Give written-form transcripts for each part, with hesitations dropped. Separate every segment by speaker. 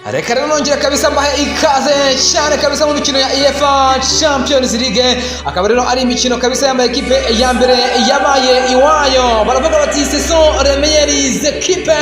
Speaker 1: Reka rero nongera kabisa mbahe ikaze cyane kabisa mu mikino ya UEFA Champions League. Akaba rero ari imikino kabisa yambaye equipe ya mbere yabaye iwayo, baravuga bati ce sont les meilleures équipes.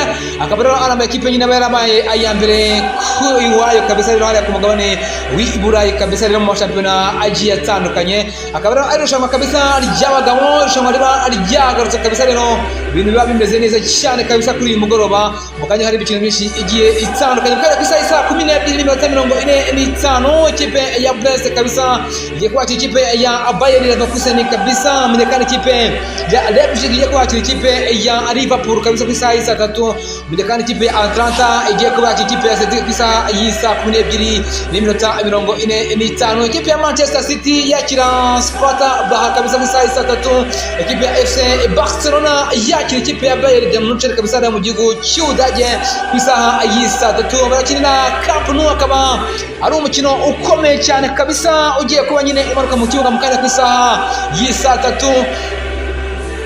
Speaker 1: Akaba rero ari equipe nyine yarabaye aya mbere ku iwayo kabisa rero hari ku mugabane w'Iburayi kabisa rero mu shampiyona agiye atandukanye. Akaba rero ari rushanwa kabisa ry'abagabo, rushanwa riba ryagarutse kabisa rero ibintu biba bimeze neza cyane kabisa kuri uyu mugoroba. Mukanya hari imikino myinshi igiye itandukanye saa 12:45 ikipe ya Brest kabisa igiye kwakira ikipe ya Bayer Leverkusen kabisa, mnyekana ikipe ya Leipzig igiye kwakira ikipe ya Liverpool kabisa ku saa 3, mnyekana ikipe ya Atlanta igiye kwakira ikipe ya Celtic ku saa 12:45, ikipe ya Manchester City yakira Sparta Braga kabisa ku saa 3, ikipe ya FC Barcelona yakira ikipe ya Bayern Munich kabisa mu gihugu cy'Ubudage ku saa 3 barakina Camp Nou. Akaba ari umukino ukomeye cyane kabisa ugiye kuba nyine umanuka mu kibuga mu kanya ku isaha y'isa 3.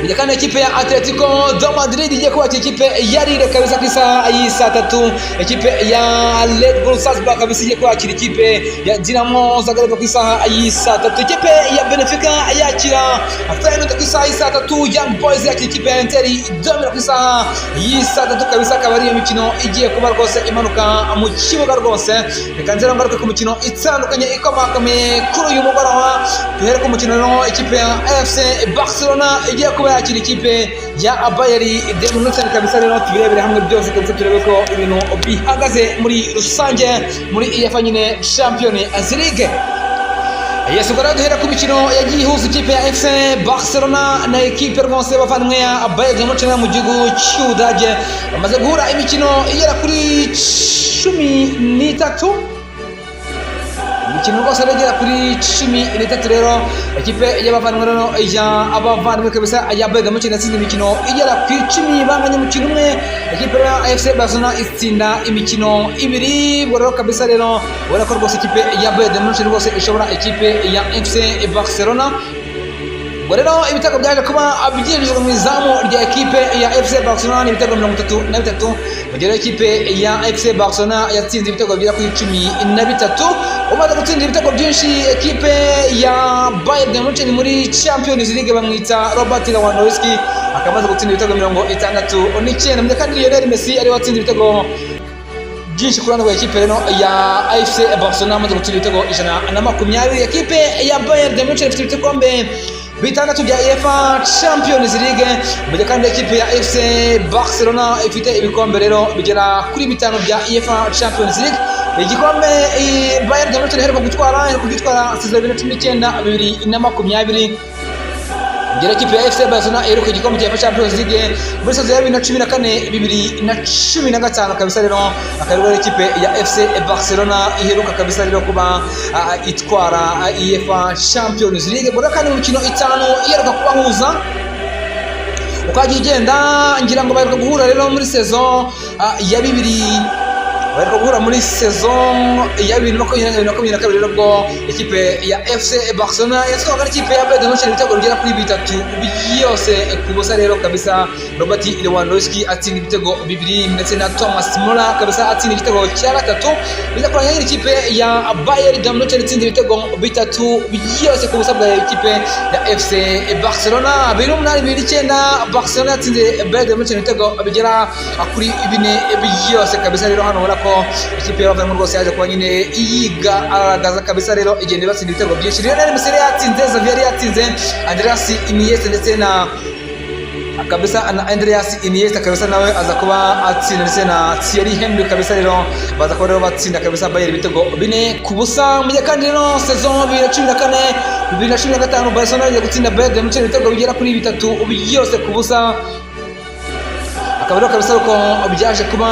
Speaker 1: Mnyekana ikipe ya Atletico de Madrid igiye kwakira ikipe ya Lille kabisa ku isaha y'isa 3, ikipe ya Red Bull Salzburg kabisa igiye kwakira ikipe ya Dinamo Zagreb ku isaha y'isa 3, ikipe ya Benfica yakira Feyenoord ku isaha y'isa 3, Young Boys yakira ikipe ya Inter Domino ku isaha y'isa 3 kabisa. Akaba ari imikino igiye kuba rwose imanuka mu kibuga rwose. Reka nzera ngaruke ku mikino itandukanye ikomakomeye kuri uyu mugoroba. Duhere ku mukino rero ikipe ya FC Barcelona igiye kuba yakira ikipe ya Bayern Munich kabisa rero tubirebere hamwe byose kabisa turebe ko ibintu bihagaze muri rusange muri UEFA nyine Champions League. Yesu gara duhera ku mikino yagiye ihuza ikipe ya FC Barcelona na ekipe rwose bavandimwe ya Bayern Munich mu gihugu cy'Ubudage. Bamaze guhura imikino igera kuri 13, imikino rwose regera kuri 13 rero ekipe y'abavandimwe rero abavandimwe kabisa ya Bayern Munich natsinze imikino igera ku 10, banganya umukino umwe. Ekipe ya FC Barcelona itsinda imikino 2 rero kabisa rero ubona ko rwose ekipe ya Bayern Munich rwose ishobora ekipe ya FC Barcelona. Rero ibitego byaje kuba abyinjizwa mu izamu rya ekipe ya FC Barcelona ibitego 33, mugero ekipe ya FC Barcelona yatsinze ibitego bya kuri 13. Umaze gutsinda ibitego byinshi ekipe ya Bayern Munich muri Champions League bamwita Robert Lewandowski, akamaze gutsinda ibitego 69, mnyekana Lionel Messi ari watsinze ibitego byinshi kuri ano ekipe rero ya FC Barcelona amaze gutsinda ibitego 120. Ekipe ya Bayern Munich ifite ibikombe bitandatu bya UEFA Champions League, mujye kandi ekipe ya FC Barcelona ifite ibikombe rero bigera kuri 5 bya UEFA Champions League. Igikombe Bayern Munich iheruka gutwara 2019-2020, ngera ekipe ya FC Barcelona iheruka igikombe cya UEFA Champions League muri saison ya 2014-2015 kabisa rero. Akarero ekipe ya FC Barcelona iheruka kabisa rero kuba itwara UEFA Champions League. Bora kandi mu mikino 5 iheruka kubahuza ukagiye igenda, ngira ngo baheruka guhura rero muri saison ya 2000, baheruka guhura muri saison ya 2022 rero bwo ekipe ya FC Barcelona yatwaga ikipe ya Bayern Munich ibitego bigera kuri 3 byose kubusa rero kabisa. Robert Lewandowski atsinda ibitego 2 ndetse na Thomas Müller kabisa atsinda igitego cya 3, biza kuranganya ikipe ya Bayern Munich itsinda ibitego 3 byose kubusa bwa ekipe ya FC Barcelona. 2008-2009 Barcelona yatsinze Bayern Munich ibitego bigera kuri 4 byose kabisa rero. Hano ubona ko ikipe y'abavandimwe rwose yaje kuba nyine iyigaragaza kabisa rero igenda batsinda ibitego byinshi. Lionel Messi yatsinze, Xavi yatsinze, Andreas Iniesta ndetse na kabisa na Andreas Iniesta kabisa nawe aza kuba atsinda ndetse na Thierry Henry kabisa rero baza kuba rero batsinda kabisa Bayern ibitego 4-0. Mujye kandi rero saison 2014-2015 Barcelona yaje gutsinda Bayern Munich ibitego bigera kuri 3 byose kubusa. Akaba rero kabisa ko byaje kuba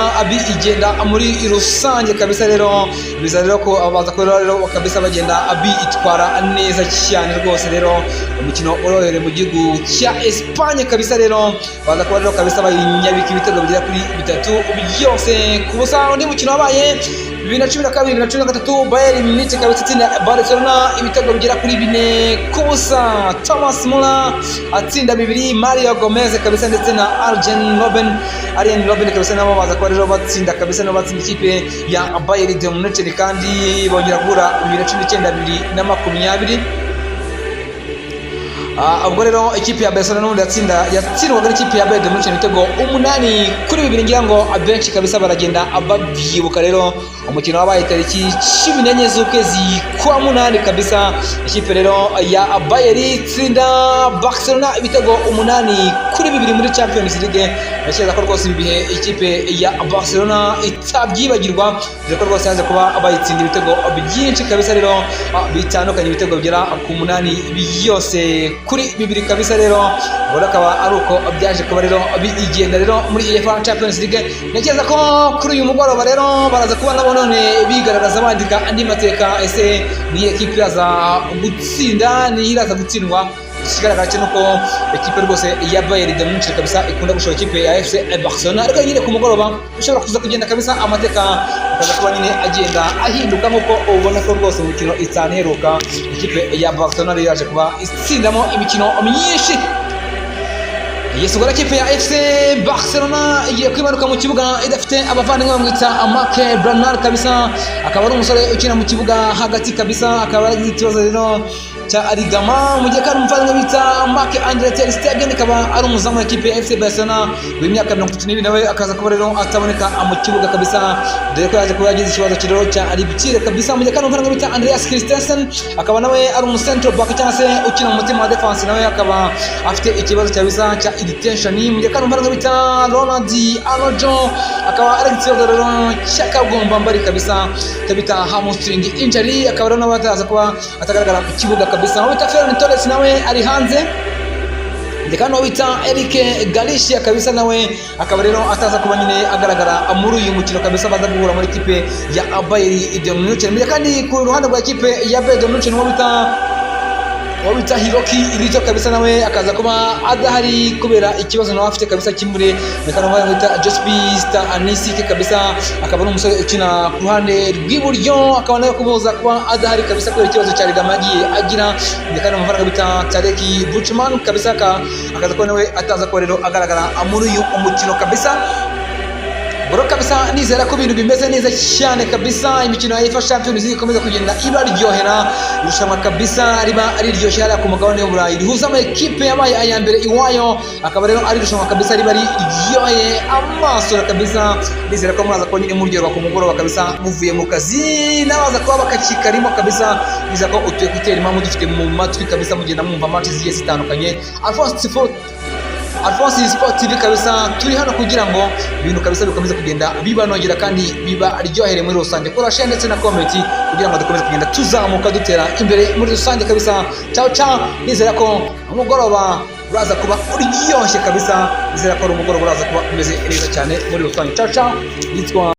Speaker 1: igenda muri rusange kabisa rero biza rero ko abaza ko rero kabisa bagenda itwara neza cyane rwose rero umukino orohere mu gihugu cya Espagne kabisa rero baza ko rero kabisa bayinyabika ibitego bigera kuri 3 byose kubusa. Undi mukino wabaye 2012 2013 Bayern Munich kabisa itsinda Barcelona ibitego bigera kuri 4 ku busa. Thomas Muller atsinda 2, Mario Gomez kabisa ndetse na Arjen Robben kabisa nabo baza kwa rero batsinda kabisa no batsinda ikipe ya Bayern de Munich kandi bongera gura 2019 2020. Ubwo rero ikipe ya Barcelona n'undi yatsindwaga n'ikipe ya Bayern de Munich ibitego 8 kuri 2 ngira ngo abenshi kabisa baragenda ababyibuka. Rero umukino wabaye tariki 14 z'ukwezi kwa 8 kabisa, ikipe rero ya Bayern itsinda Barcelona ibitego 8 kuri 2 muri Champions League. Ndashaka ko rwose ibihe ikipe ya Barcelona itabyibagirwa, reko rwose yaje kuba abayitsinda ibitego byinshi kabisa, rero bitandukanye ibitego bigera ku 8 byose kuri 2 kabisa. Rero ubwo akaba ari uko byaje kuba rero bigenda rero muri UEFA Champions League. Ntekereza ko kuri uyu mugoroba rero baraza kuba nabo none bigaragaza bandika andi mateka, ese ni ekipe iraza gutsinda ni iraza gutsindwa. Kigaragara cyane ko ekipe rwose ya Bayern de Munich kabisa ikunda gushora ikipe ya FC Barcelona, ariko nyine ku mugoroba ushobora kuza kugenda kabisa amateka akaza kuba nyine agenda ahinduka, nkuko ubona ko rwose umukino itaneruka ikipe ya Barcelona yaje kuba itsindamo imikino myinshi. Yesugura ikipe ya FC Barcelona igiye kwibaruka mu kibuga idafite abavandimwe bamwita Marc Bernal kabisa, akaba ari umusore ukina mu kibuga hagati kabisa, akaba ari ikibazo rero cha Arigama mu gihe kandi umuvandimwe bita Marc-Andre ter Stegen akaba ari umuzamu wa ikipe ya FC Barcelona w'imyaka 32 nawe akaza kuba rero ataboneka mu kibuga kabisa, dore ko yaje kuba yagize ikibazo kirero cha Aribitire kabisa. Mu gihe kandi umuvandimwe bita Andreas Christensen akaba nawe ari umucentral back cyangwa se ukina mu mutima wa defense, nawe akaba afite ikibazo cyabisa cha irritation. Mu gihe kandi umuvandimwe bita Ronald Araujo akaba ari ikibazo rero cy'akagomba mbari kabisa tabita hamstring injury, akaba rero nawe ataza kuba atagaragara ku kibuga kabisa. Wita Ferran Torres nawe ari hanze, ndekano wita Eric Garcia kabisa nawe akaba rero ataza kuba nyine agaragara muri uyu mukino kabisa, baza guhura muri ikipe ya Bayern de Munich. Kandi ku ruhande rwa ikipe ya Bayern de Munich wabita Hiroki Irizo kabisa nawe akaza kuba adahari kubera ikibazo nawe afite kabisa kimure. Ndekano wita Jospista Anisike kabisa akaba ari umusore ukina ku ruhande rw'iburyo, akaba nawe kuboza kuba adahari kabisa kubera ikibazo cya Ligama yagiye agira. Ndekano amafaranga bita Tareki Buchman kabisa akaza kuba nawe ataza kuba rero agaragara muri uyu umukino kabisa. Bro kabisa nizera ko ibintu bimeze neza cyane kabisa, imikino ya UEFA Champions League ikomeza kugenda ibaryohera, irushanwa kabisa riba ari ryoshye hariya ku mugabane w'Uburayi, rihuza ama ekipe yabaye aya mbere iwayo, akaba rero ari irushanwa kabisa riba ryoheye amaso kabisa. Nizera ko muraza ko nyine muryoherwa ku mugoroba kabisa muvuye mu kazi, nabaza kuba bakakikarimo kabisa. Nizera ko utuye kutera impamvu dufite mu matwi kabisa mugenda mwumva match zigiye zitandukanye. Alphonse Sport TV kabisa turi hano kugira ngo ibintu kabisa bikomeze kugenda bibanogera kandi biba aryohere muri rusange. Kora share ndetse na comment kugira ngo dukomeze kugenda tuzamuka dutera imbere muri rusange kabisa. Ciao ciao, nizera ko umugoroba uraza kuba uryoshye kabisa, nizera ko umugoroba uraza kuba umeze neza cyane muri rusange. Ciao ciao, yitwa